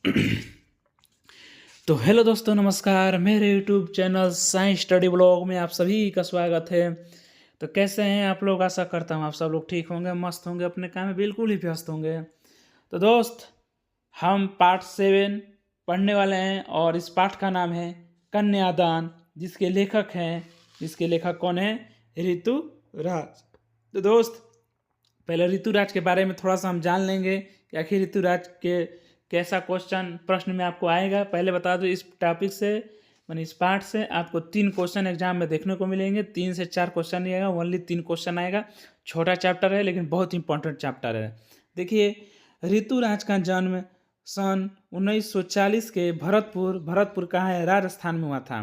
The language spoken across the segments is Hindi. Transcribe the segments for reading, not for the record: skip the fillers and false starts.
तो हेलो दोस्तों, नमस्कार। मेरे YouTube channel science study blog में आप सभी का स्वागत है। तो कैसे हैं आप लोग? आशा करता हूँ आप सब लोग ठीक होंगे, मस्त होंगे, अपने काम में बिल्कुल ही व्यस्त होंगे। तो दोस्त, हम पार्ट 7 पढ़ने वाले हैं और इस पाठ का नाम है कन्यादान, जिसके लेखक कौन है? ऋतु राज। तो दोस्त, पहले ऋतुराज के बारे में थोड़ा सा हम जान लेंगे कि आखिर ऋतुराज के कैसा क्वेश्चन प्रश्न में आपको आएगा। पहले बता दो, इस टॉपिक से मैंने इस पार्ट से आपको 3 क्वेश्चन एग्जाम में देखने को मिलेंगे। 3 से 4 क्वेश्चन नहीं आएगा, ओनली 3 क्वेश्चन आएगा। छोटा चैप्टर है लेकिन बहुत इंपॉर्टेंट चैप्टर है। देखिए, ऋतुराज का जन्म सन 1940 के भरतपुर कहाँ है? राजस्थान में हुआ था।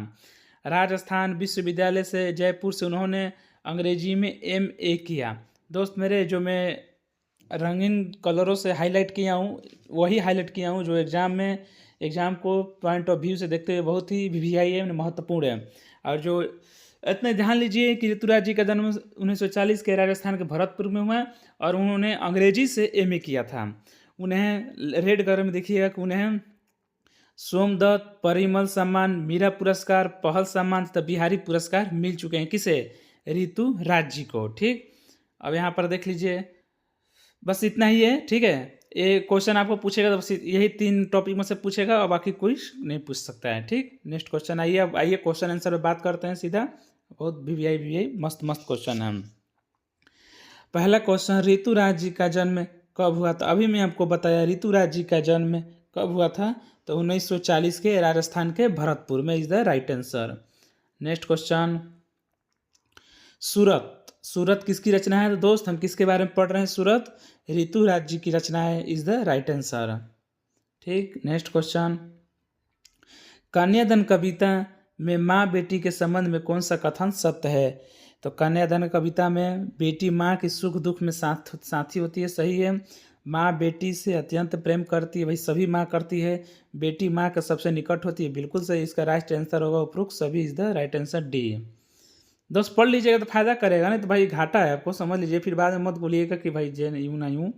राजस्थान विश्वविद्यालय से जयपुर से उन्होंने अंग्रेजी में MA किया। दोस्त मेरे, जो मैं रंगीन कलरों से हाईलाइट किया हूँ वही हाईलाइट किया हूँ जो एग्ज़ाम को पॉइंट ऑफ व्यू से देखते हुए बहुत ही VVI है, महत्वपूर्ण है। और जो इतने ध्यान लीजिए कि ऋतुराज जी का जन्म 1940 के राजस्थान के भरतपुर में हुआ और उन्होंने अंग्रेजी से MA किया था। उन्हें रेड कलर में देखिएगा कि उन्हें सोमदत्त, परिमल सम्मान, मीरा पुरस्कार, पहल सम्मान तथा बिहारी पुरस्कार मिल चुके हैं। किसे? ऋतुराज जी को। ठीक, अब यहाँ पर देख लीजिए, बस इतना ही है। ठीक है, ये क्वेश्चन आपको पूछेगा तो बस यही 3 टॉपिक में से पूछेगा और बाकी कोई नहीं पूछ सकता है। ठीक, नेक्स्ट क्वेश्चन आइए। अब आइए क्वेश्चन आंसर पे बात करते हैं सीधा। बहुत VVI मस्त मस्त क्वेश्चन है। पहला क्वेश्चन, ऋतुराज जी का जन्म कब हुआ था? अभी मैं आपको बताया ऋतुराज जी का जन्म कब हुआ था, तो 1940 के राजस्थान के भरतपुर में is the right answer. Next question, सूरत किसकी रचना है? तो दोस्त, हम किसके बारे में पढ़ रहे हैं? सूरत ऋतुराज जी की रचना है, इज द राइट आंसर। ठीक, नेक्स्ट क्वेश्चन, कन्यादान कविता में माँ बेटी के संबंध में कौन सा कथन सत्य है? तो कन्यादान कविता में बेटी माँ की सुख दुख में साथी होती है, सही है। माँ बेटी से अत्यंत प्रेम करती है, भाई सभी माँ करती है। बेटी माँ का सबसे निकट होती है, बिल्कुल सही। इसका राइट आंसर होगा उपरोक्त सभी, is the right answer D. दोस्त पढ़ लीजिएगा तो फायदा करेगा, नहीं तो भाई घाटा है आपको, समझ लीजिए, फिर बाद में मत बोलिएगा कि भाई जे यूँ ना यूँ।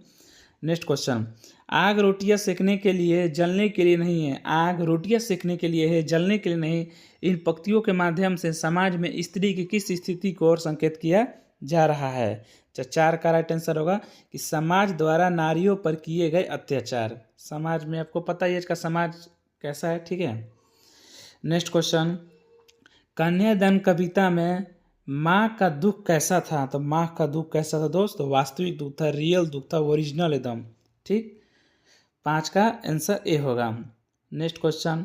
नेक्स्ट क्वेश्चन, आग रोटियां सेकने के लिए जलने के लिए नहीं है। आग रोटियां सेकने के लिए है, जलने के लिए नहीं। इन पंक्तियों के माध्यम से समाज में स्त्री की किस स्थिति को और संकेत किया जा रहा है? 4 का राइट आंसर होगा कि समाज द्वारा नारियों पर किए गए अत्याचार। समाज में आपको पता ही है इसका समाज कैसा है। ठीक है, नेक्स्ट क्वेश्चन, कन्यादान कविता में माँ का दुख कैसा था? तो माँ का दुख कैसा था दोस्त? वास्तविक दुख था, रियल दुख था, ओरिजिनल एकदम। ठीक, 5 का आंसर ए होगा। नेक्स्ट क्वेश्चन,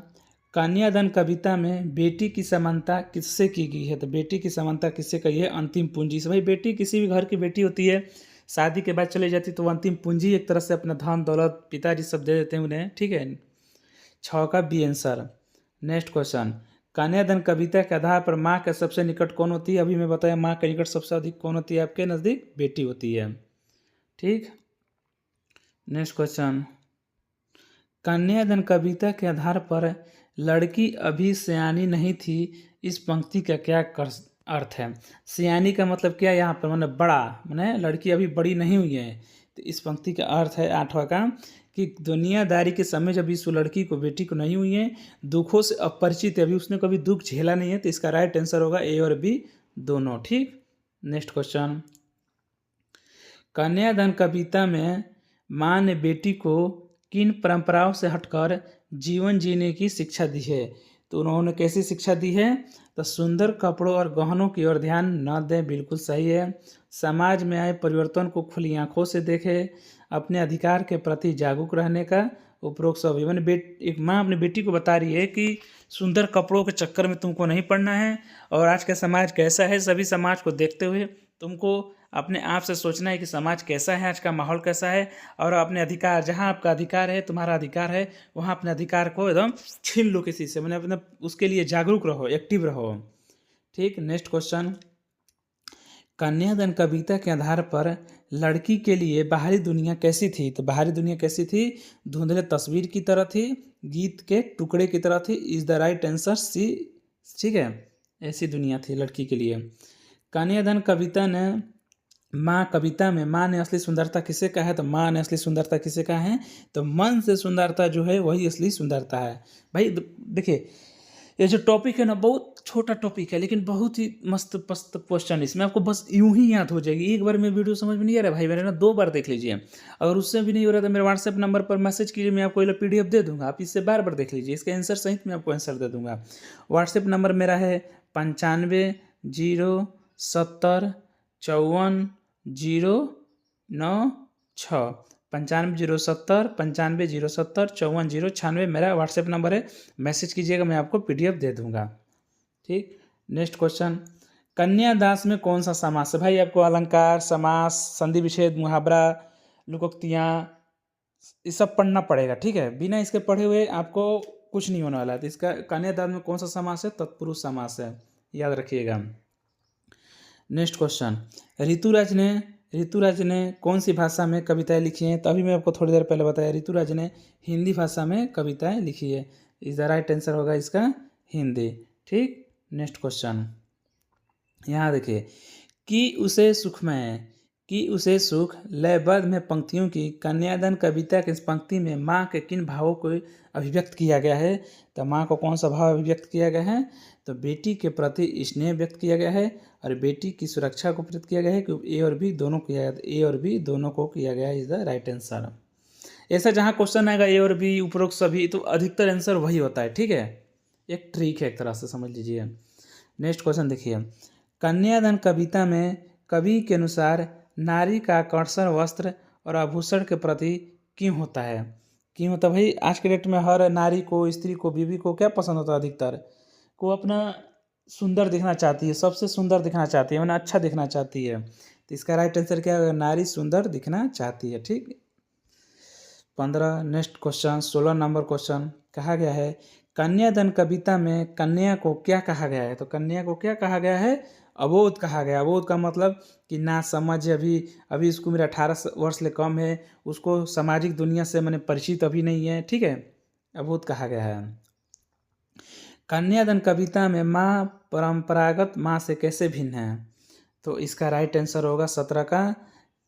कन्यादान कविता में बेटी की समानता किससे की गई है? तो बेटी की समानता किससे कही है? अंतिम पूंजी से। भाई बेटी किसी भी घर की बेटी होती है, शादी के बाद चली जाती तो वो अंतिम पूंजी एक तरह से अपना धन दौलत पिताजी सब दे देते हैं उन्हें। ठीक है, 6 का बी आंसर। नेक्स्ट क्वेश्चन, कन्यादान कविता के आधार पर माँ के सबसे निकट कौन होती है? अभी मैं बताया माँ के निकट सबसे अधिक कौन होती है? आपके नज़दीक बेटी होती है। ठीक, नेक्स्ट क्वेश्चन, कन्यादान कविता के आधार पर लड़की अभी सयानी नहीं थी, इस पंक्ति का क्या अर्थ है? सयानी का मतलब क्या यहाँ पर? मैंने बड़ा, मैंने लड़की अभी बड़ी नहीं हुई है। तो इस पंक्ति का अर्थ है 8वां का कि दुनियादारी के समय जब इस लड़की को बेटी को नहीं हुई है, दुखों से अपरिचित है, अभी उसने कभी दुख झेला नहीं है। तो इसका राइट आंसर होगा ए और बी दोनों। ठीक, नेक्स्ट क्वेश्चन, कन्यादान कविता में माँ ने बेटी को किन परंपराओं से हटकर जीवन जीने की शिक्षा दी है? तो उन्होंने कैसी शिक्षा दी है? तो सुंदर कपड़ों और गहनों की ओर ध्यान न दें, बिल्कुल सही है। समाज में आए परिवर्तन को खुली आंखों से देखें, अपने अधिकार के प्रति जागरूक रहने का उपरोक्त सभी। मैंने एक माँ अपनी बेटी को बता रही है कि सुंदर कपड़ों के चक्कर में तुमको नहीं पड़ना है, और आज का समाज कैसा है, सभी समाज को देखते हुए तुमको अपने आप से सोचना है कि समाज कैसा है, आज का माहौल कैसा है, और अपने अधिकार, जहाँ आपका अधिकार है, तुम्हारा अधिकार है, वहाँ अपने अधिकार को एकदम छीन लो किसी से, मैंने अपने उसके लिए जागरूक रहो, एक्टिव रहो। ठीक, नेक्स्ट क्वेश्चन, कन्यादान कविता के आधार पर लड़की के लिए बाहरी दुनिया कैसी थी? तो बाहरी दुनिया कैसी थी? धुंधले तस्वीर की तरह थी, गीत के टुकड़े की तरह थी, is the right answer C. ठीक है, ऐसी दुनिया थी लड़की के लिए। कन्यादान कविता ने माँ कविता में माँ ने असली सुंदरता किसे कहा है, तो माँ ने असली सुंदरता किसे कहा है, तो मन से सुंदरता जो है वही असली सुंदरता है। भाई देखिए, ये जो टॉपिक है ना, बहुत छोटा टॉपिक है लेकिन बहुत ही मस्त पस्त क्वेश्चन, इसमें आपको बस यूं ही याद हो जाएगी। एक बार में वीडियो समझ में नहीं आ रहा भाई, मेरे ना 2 बार देख लीजिए। अगर उससे भी नहीं हो रहा तो मेरे व्हाट्सएप नंबर पर मैसेज कीजिए, मैं आपको PDF दे दूंगा, आप इससे बार बार देख लीजिए, इसका आंसर सहित मैं आपको आंसर दे दूंगा। व्हाट्सएप नंबर मेरा है 9507540996, 9507540996 मेरा व्हाट्सएप नंबर है, मैसेज कीजिएगा, मैं आपको PDF दे दूंगा। ठीक, नेक्स्ट क्वेश्चन, कन्यादास में कौन सा समास है? भाई आपको अलंकार, समास, संधि विच्छेद, मुहावरा, लुकोक्तियाँ, ये सब पढ़ना पड़ेगा। ठीक है, बिना इसके पढ़े हुए आपको कुछ नहीं होने वाला है। तो इसका कन्यादास में कौन सा समास है? तत्पुरुष समास है, याद रखिएगा। नेक्स्ट क्वेश्चन, ऋतुराज ने कौन सी भाषा में कविताएं लिखी हैं? तो अभी मैं आपको थोड़ी देर पहले बताया, ऋतुराज ने हिंदी भाषा में कविताएं लिखी है। इज द राइट आंसर होगा इसका हिंदी। ठीक, नेक्स्ट क्वेश्चन, यहाँ देखिए, कि उसे सुख लयबद्ध में पंक्तियों की कन्यादान कविता की इस पंक्ति में माँ के किन भावों को अभिव्यक्त किया गया है? तो माँ को कौन सा भाव अभिव्यक्त किया गया है? तो बेटी के प्रति स्नेह व्यक्त किया गया है और बेटी की सुरक्षा को व्यक्त किया गया है। कि ए और बी दोनों को किया गया है। Is the right answer. ऐसा जहाँ क्वेश्चन आएगा ए और बी उपरोक्त सभी, तो अधिकतर आंसर वही होता है। ठीक है, एक ट्रिक है, एक तरह से समझ लीजिए। नेक्स्ट क्वेश्चन देखिए, कन्यादान कविता में कवि के अनुसार नारी का आकर्षण वस्त्र और आभूषण के प्रति क्यों होता है? क्यों होता है भाई? आज के डेट में हर नारी को, स्त्री को, बीवी को क्या पसंद होता है? अधिकतर को अपना सुंदर दिखना चाहती है, सबसे सुंदर दिखना चाहती है, मतलब अच्छा दिखना चाहती है। तो इसका राइट आंसर क्या होगा? नारी सुंदर दिखना चाहती है। ठीक, 15। नेक्स्ट क्वेश्चन, 16 नंबर क्वेश्चन, कहा गया है कन्यादान कविता में कन्या को क्या कहा गया है? तो कन्या को क्या कहा गया है? अबोध कहा गया। अबोध का मतलब कि ना समझ, अभी उसको मेरा 18 वर्ष से कम है, उसको सामाजिक दुनिया से मैंने परिचित अभी नहीं है। ठीक है, अबोध कहा गया है। कन्यादान कविता में माँ परंपरागत माँ से कैसे भिन्न है? तो इसका राइट आंसर होगा 17 का।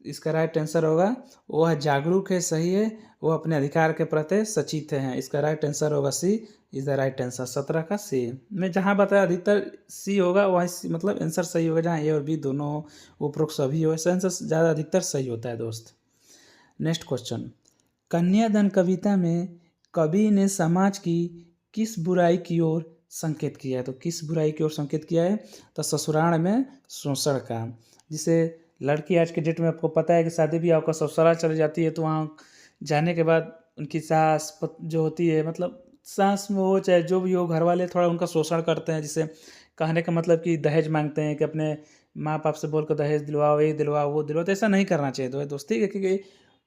इसका राइट आंसर होगा वह जागरूक है, सही है, वो अपने अधिकार के प्रति सचेत हैं। इसका राइट आंसर होगा सी। इज द राइट आंसर 17 का सी। मैं जहाँ बताया अधिकतर सी होगा, वही मतलब आंसर सही होगा। जहाँ ए और बी दोनों उपरोक्त सभी हो, ऐसा आंसर ज़्यादा अधिकतर सही होता है दोस्त। नेक्स्ट क्वेश्चन, कन्यादान कविता में कवि ने समाज की किस बुराई की ओर संकेत किया है? तो किस बुराई की ओर संकेत किया है? तो ससुराल में शोषण का। जिसे लड़की आज के डेट में आपको पता है कि शादी ब्याह का ससुराल चली जाती है, तो वहाँ जाने के बाद उनकी सास जो होती है, मतलब सास में हो चाहे जो भी हो, घर वाले थोड़ा उनका शोषण करते हैं। जिसे कहने का मतलब कि दहेज मांगते हैं कि अपने माँ बाप से बोल कर दहेज दिलवाओ, ये दिलवाओ, वो दिलवाओ। तो ऐसा नहीं करना चाहिए। तो दोस्ती, क्योंकि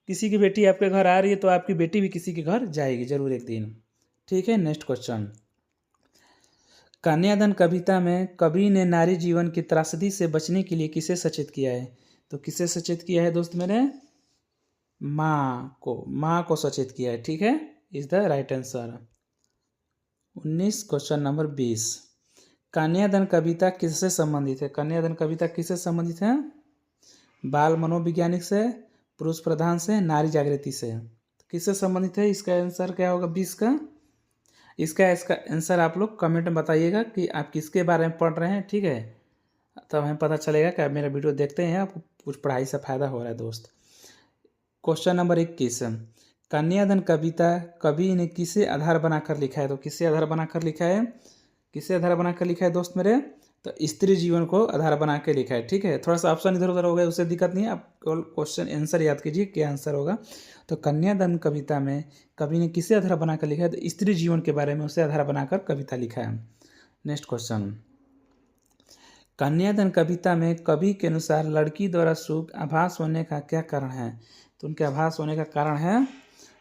किसी की बेटी आपके घर आ रही है तो आपकी बेटी भी किसी के घर जाएगी जरूर एक दिन। ठीक है, नेक्स्ट क्वेश्चन, कन्यादान कविता में कवि ने नारी जीवन की त्रासदी से बचने के लिए किसे सचेत किया है? तो किसे सचेत किया है दोस्त मेरे? माँ को सचेत किया है। ठीक है, is the right answer. 19 question number 20, कन्यादान कविता किससे संबंधित है? कन्यादान कविता किससे संबंधित है? बाल मनोवैज्ञानिक से, पुरुष प्रधान से, नारी जागृति से। तो किससे संबंधित है? इसका आंसर क्या होगा 20 का? इसका आंसर आप लोग कमेंट में बताइएगा कि आप किसके बारे में पढ़ रहे हैं। ठीक है, तब हमें पता चलेगा कि आप मेरा वीडियो देखते हैं, आपको कुछ पढ़ाई से फायदा हो रहा है दोस्त। क्वेश्चन नंबर 21, कन्यादान कविता कवि ने किसे आधार बनाकर लिखा है? तो किसे आधार बनाकर लिखा है? किसे आधार बनाकर लिखा है दोस्त मेरे? तो स्त्री जीवन को आधार बना के लिखा है। ठीक है, थोड़ा सा ऑप्शन इधर उधर हो गया, उससे दिक्कत नहीं है, आप केवल क्वेश्चन आंसर याद कीजिए क्या आंसर होगा। तो कन्यादान कविता में कवि ने किसे आधार बनाकर लिखा है? तो स्त्री जीवन के बारे में उसे आधार बनाकर कविता लिखा है। नेक्स्ट क्वेश्चन, कन्यादान कविता में कवि के अनुसार लड़की द्वारा सुख आभास होने का क्या कारण है? तो उनके आभास होने का कारण है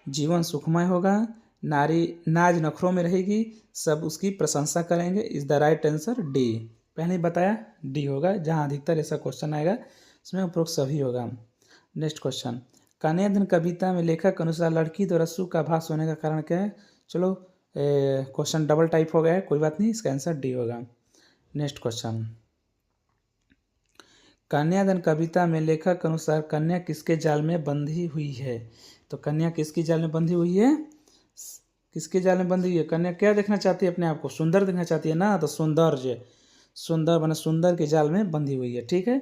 जीवन सुखमय होगा, नारी नाज नखरों में रहेगी, सब उसकी प्रशंसा करेंगे। Is the right answer D. पहले ही बताया डी होगा, जहाँ अधिकतर ऐसा क्वेश्चन आएगा उसमें उपरोक्त सभी होगा। नेक्स्ट क्वेश्चन, कन्यादान कविता में लेखक के अनुसार लड़की द्वारा सुख का आभास होने का कारण क्या है? चलो क्वेश्चन डबल टाइप हो गया है, कोई बात नहीं, इसका आंसर डी होगा। नेक्स्ट क्वेश्चन, कन्यादान कविता में लेखक के अनुसार कन्या किसके जाल में बंधी हुई है? तो कन्या किसकी जाल में बंधी हुई है? किसके जाल में बंधी हुई है? कन्या क्या देखना चाहती है? अपने आप को सुंदर देखना चाहती है ना, तो सौंदर्य, सुंदर बना सुंदर के जाल में बंधी हुई है। ठीक है,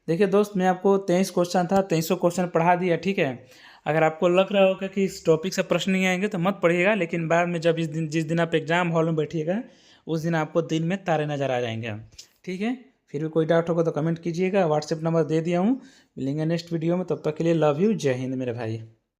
देखिए दोस्त, मैं आपको 23 क्वेश्चन था, 23 क्वेश्चन पढ़ा दिया। ठीक है, अगर आपको लग रहा होगा कि इस टॉपिक से प्रश्न नहीं आएंगे तो मत पढ़िएगा, लेकिन बाद में जब जिस दिन आप एग्जाम हॉल में बैठिएगा उस दिन आपको दिन में तारे नज़र आ जाएंगे। ठीक है, फिर भी कोई डाउट होगा तो कमेंट कीजिएगा, व्हाट्सएप नंबर दे दिया हूँ। मिलेंगे नेक्स्ट वीडियो में, तब तक के लिए लव यू, जय हिंद मेरे भाई।